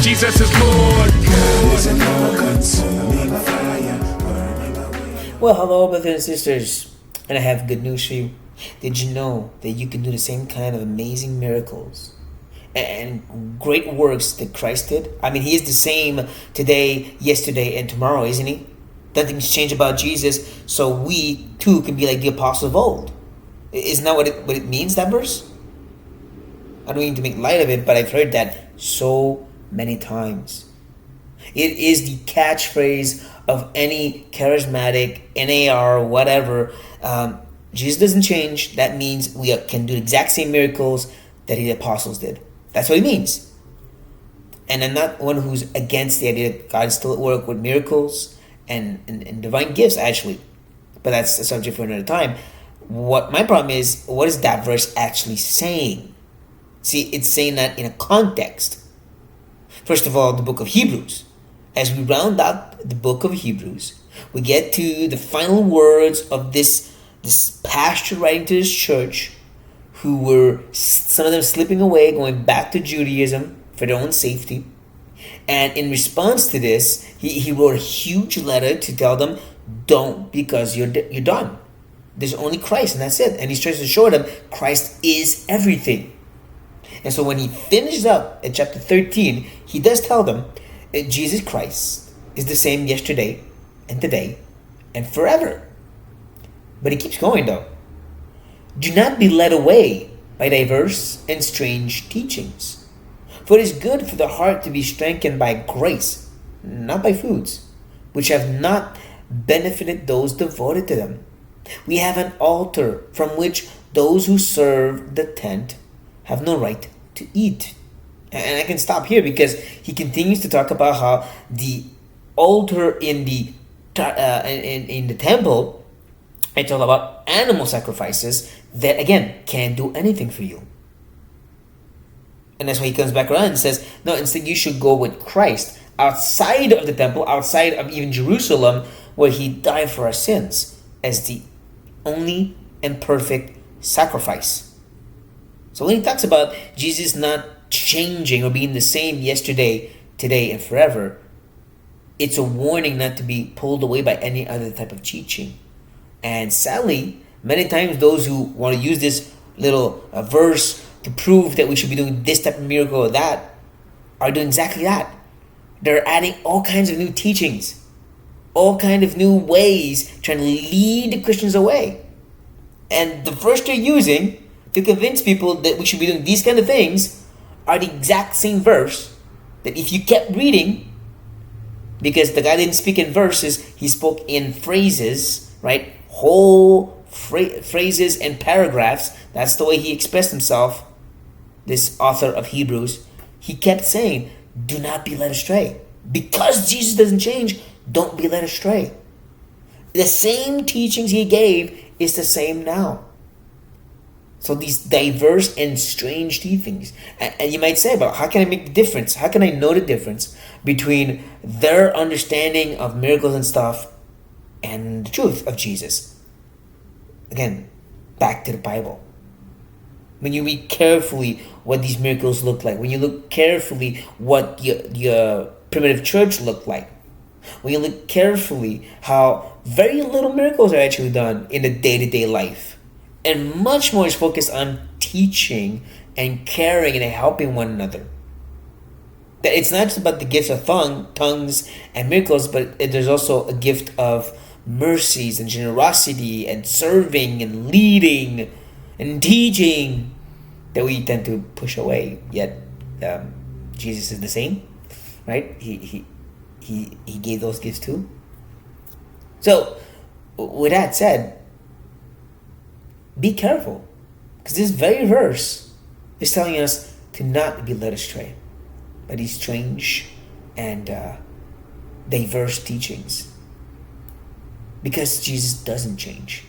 Jesus is Lord. Well, hello, brothers and sisters, and I have good news for you. Did you know that you can do the same kind of amazing miracles and great works that Christ did? I mean, He is the same today, yesterday, and tomorrow, isn't He? Nothing's changed about Jesus, so we too can be like the apostles of old. Isn't that what it means, that verse? I don't mean to make light of it, but I've heard that so many times. It is the catchphrase of any charismatic, NAR, whatever. Jesus doesn't change. That means we can do the exact same miracles that the apostles did. That's what it means. And I'm not one who's against the idea that God is still at work with miracles and divine gifts, actually. But that's a subject for another time. What my problem is, what is that verse actually saying? See, it's saying that in a context. First of all, the book of Hebrews. As we round out the book of Hebrews, we get to the final words of this pastor writing to his church, who were, some of them slipping away, going back to Judaism for their own safety. And in response to this, he wrote a huge letter to tell them, don't, because you're done. There's only Christ, and that's it. And he's trying to show them Christ is everything. And so when he finishes up at chapter 13, he does tell them that Jesus Christ is the same yesterday and today and forever. But he keeps going though. Do not be led away by diverse and strange teachings. For it is good for the heart to be strengthened by grace, not by foods, which have not benefited those devoted to them. We have an altar from which those who serve the tent have no right to eat. And I can stop here because he continues to talk about how the altar in the temple, it's all about animal sacrifices that again can't do anything for you. And that's why he comes back around and says, no, instead you should go with Christ outside of the temple, outside of even Jerusalem, where he died for our sins as the only and perfect sacrifice. So when he talks about Jesus not changing or being the same yesterday, today, and forever, it's a warning not to be pulled away by any other type of teaching. And sadly, many times those who want to use this little verse to prove that we should be doing this type of miracle or that are doing exactly that. They're adding all kinds of new teachings, all kinds of new ways, trying to lead the Christians away. And the verse they're using to convince people that we should be doing these kind of things are the exact same verse that if you kept reading, because the guy didn't speak in verses, he spoke in phrases, right? Whole phrases and paragraphs. That's the way he expressed himself, this author of Hebrews. He kept saying, do not be led astray. Because Jesus doesn't change, don't be led astray. The same teachings he gave is the same now. So these diverse and strange teachings. And you might say, but how can I make the difference? How can I know the difference between their understanding of miracles and stuff and the truth of Jesus? Again, back to the Bible. When you read carefully what these miracles look like, when you look carefully what your primitive church looked like, when you look carefully how very little miracles are actually done in the day-to-day life, and much more is focused on teaching and caring and helping one another. That it's not just about the gifts of tongues and miracles, but there's also a gift of mercies and generosity and serving and leading and teaching that we tend to push away. Yet Jesus is the same, right? He gave those gifts too. So with that said, be careful, because this very verse is telling us to not be led astray by these strange and diverse teachings, because Jesus doesn't change.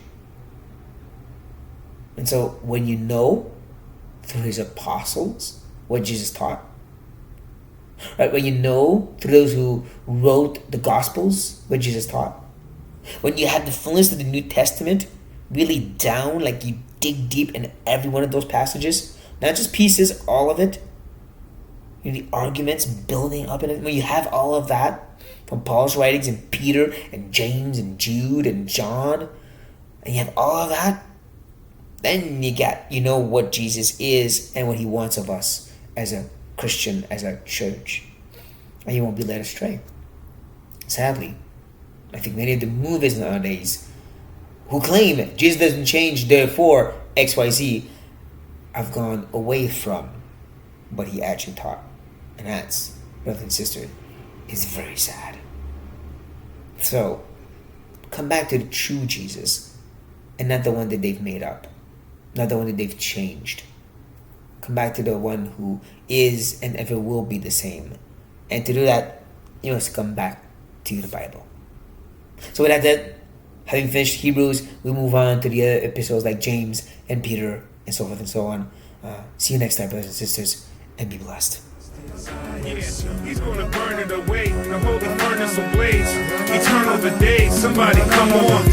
And so when you know through his apostles what Jesus taught, right? When you know through those who wrote the Gospels what Jesus taught, when you have the fullness of the New Testament really down, like you dig deep in every one of those passages, not just pieces, all of it, the arguments building up in it. When you have all of that from Paul's writings and Peter and James and Jude and John, and you have all of that, then you know what Jesus is and what he wants of us as a Christian, as a church. And you won't be led astray. Sadly, I think many of the movies nowadays who claim Jesus doesn't change, therefore XYZ, have gone away from what he actually taught. And that's, brothers and sisters, is very sad. So, come back to the true Jesus and not the one that they've made up, not the one that they've changed. Come back to the one who is and ever will be the same. And to do that, you must come back to the Bible. So with that, having finished Hebrews, we move on to the other epistles like James and Peter and so forth and so on. See you next time, brothers and sisters, and be blessed. Yeah, he's gonna burn it away, the holy furnace ablaze, eternal the days, somebody come on.